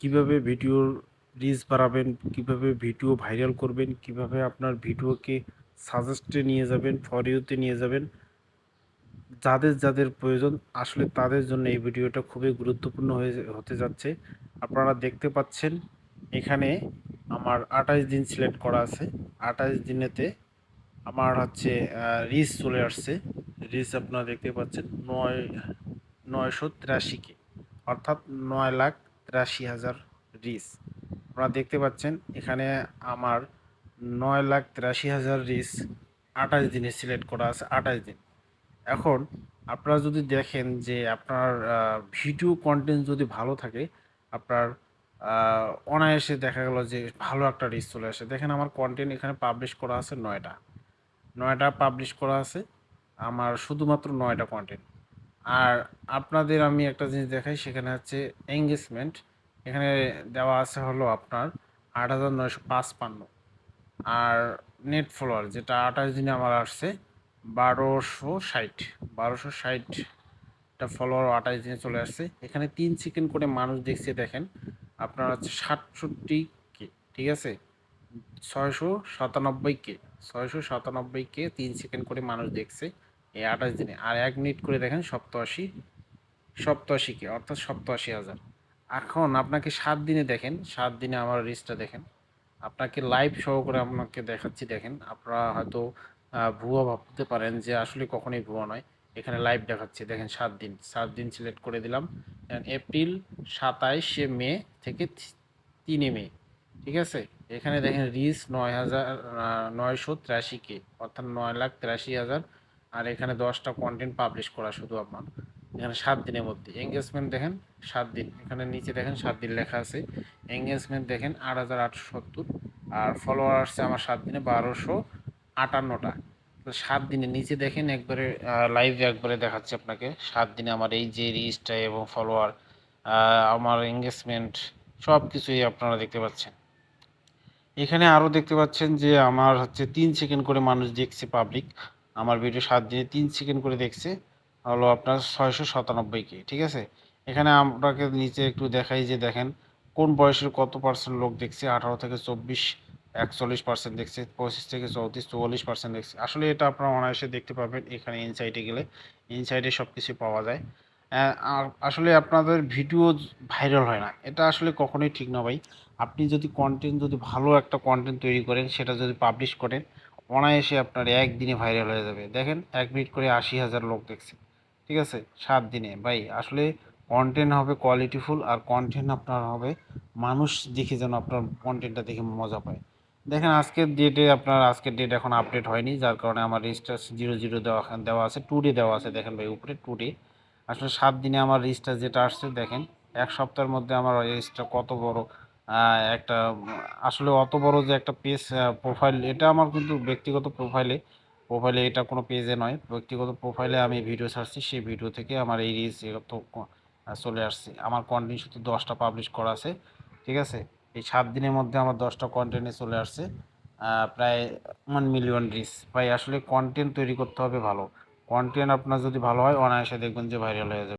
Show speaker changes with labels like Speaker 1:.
Speaker 1: কিভাবে ভিডিওর রিচ বাড়াবেন, কিভাবে ভিডিও ভাইরাল করবেন, কিভাবে আপনার ভিডিওকে সাজেস্টে নিয়ে যাবেন, ফর ইউতে নিয়ে যাবেন, যাদের যাদের প্রয়োজন আসলে তাদের জন্য এই ভিডিওটা খুবই গুরুত্বপূর্ণ হতে যাচ্ছে। আপনারা দেখতে পাচ্ছেন এখানে আমার 28 দিন সিলেক্ট করা আছে। 28 দিনেতে আমার হচ্ছে রিচ চলে আসছে। রিচ আপনারা দেখতে পাচ্ছেন 983K, অর্থাৎ 9,83,000 রিচ আপনারা দেখতে পাচ্ছেন এখানে। আমার 9,83,000 রিচ 28 দিনে সিলেক্ট করা আছে, 28 দিন। এখন আপনারা যদি দেখেন যে আপনার ভিডিও কন্টেন্ট যদি ভালো থাকে, আপনার অনায়াসে দেখা গেল যে ভালো একটা রিচ চলে আসে। দেখেন আমার কন্টেন্ট এখানে পাবলিশ করা আছে 9টা পাবলিশ করা আছে, আমার শুধুমাত্র 9টা কন্টেন্ট। আর আপনাদের আমি একটা জিনিস দেখাই, সেখানে হচ্ছে এঙ্গেজমেন্ট এখানে দেওয়া আছে হলো আপনার 8,955। আর নেট ফলোয়ার যেটা 28 দিনে আমার আসছে 1260। 1260টা ফলোয়ার 28 দিনে চলে আসছে। এখানে 3 সেকেন্ড করে মানুষ দেখছে, দেখেন আপনার হচ্ছে 67K, ঠিক আছে, 697K, 697K 3 সেকেন্ড করে মানুষ দেখছে এই 28 দিনে। আর 1 মিনিট করে দেখেন 87K, অর্থাৎ 87,000। এখন আপনাকে 7 দিনে দেখেন, 7 দিনে আমার রিচটা দেখেন। আপনাকে লাইভ শো করে আপনাকে দেখাচ্ছি, দেখেন আপনারা হয়তো ভুয়া ভাবতে পারেন যে আসলে কখনোই ভুয়া নয়। এখানে লাইভ দেখাচ্ছি, দেখেন 7 দিন। 7 দিন সিলেক্ট করে দিলাম। এপ্রিল 27 মে থেকে 3 মে, ঠিক আছে। এখানে দেখেন রিচ 9,983K, অর্থাৎ 9,83,000। আর এখানে 10টা কন্টেন্ট পাবলিশ করা শুধু আমার এখানে 7 দিনের মধ্যে। এঙ্গেজমেন্ট দেখেন 7 দিন, এখানে নিচে দেখেন 7 দিন লেখা আছে। এঙ্গেজমেন্ট দেখেন 8,870। আর ফলোয়ার আসছে আমার 7 দিনে 1,258টা। তো 7 দিনে নিচে দেখেন একবারে লাইভ একবারে দেখাচ্ছে আপনাকে 7 দিনে আমার এই যে রিচটা এবং ফলোয়ার, আমার এঙ্গেজমেন্ট সব কিছুই আপনারা দেখতে পাচ্ছেন। এখানে আরও দেখতে পাচ্ছেন যে আমার হচ্ছে 3 সেকেন্ড করে মানুষ দেখছে পাবলিক। আমার ভিডিও 7 দিনে 3 সেকেন্ড করে দেখছে হলো আপনার 697K, ঠিক আছে। এখানে আপনাকে নিচে একটু দেখাই যে দেখেন কোন বয়সের কত পার্সেন্ট লোক দেখছে। 18 থেকে 24 41% দেখছে, 25 থেকে 34 44% দেখছে। আসলে এটা আপনারা অনায়াসে দেখতে পাবেন এখানে ইনসাইটে গেলে। ইনসাইটে সব কিছু পাওয়া যায়। আর আসলে আপনাদের ভিডিও ভাইরাল হয় না, এটা আসলে কখনোই ঠিক না ভাই। আপনি যদি কন্টেন্ট যদি ভালো একটা কন্টেন্ট তৈরি করেন, সেটা যদি পাবলিশ করেন, অনায়াসে আপনার একদিনে ভাইরাল হয়ে যাবে। দেখেন 1 মিনিট করে 80,000 লোক দেখছে, ঠিক আছে, 7 দিনে। ভাই আসলে কন্টেন্ট হবে কোয়ালিটিফুল, আর কন্টেন্ট আপনার হবে মানুষ দেখে যেন আপনার কন্টেন্টটা দেখে মজা পায়। দেখেন আজকের ডেটে আপনার আজকের ডেট এখন আপডেট হয়নি, যার কারণে আমার রেজিস্টার 00 দেওয়া দেওয়া আছে, 2 ডে দেওয়া আছে। দেখেন ভাই উপরে 2 ডে। আসলে 7 দিনে আমার রেজিস্টার যেটা আসছে দেখেন, এক সপ্তাহের মধ্যে আমার রেজিস্টার কত বড় একটা আসলে অত বড় যে একটা পেজ প্রোফাইল, এটা আমার কিন্তু ব্যক্তিগত প্রোফাইলে এটা কোনো পেজে নয়, ব্যক্তিগত প্রোফাইলে আমি ভিডিও ছাড়ছি, সেই ভিডিও থেকে আমার এই রিলস চলে আসছে। আমার কন্টেন্ট শুধু 10টা পাবলিশ করা আছে, ঠিক আছে। এই 7 দিনের মধ্যে আমার 10টা কন্টেন্টে চলে আসছে প্রায় 1 মিলিয়ন রিচ। ভাই আসলে কন্টেন্ট তৈরি করতে হবে ভালো। কন্টেন্ট আপনার যদি ভালো হয়, অনায়াসে দেখবেন যে ভাইরাল হয়ে যাবে।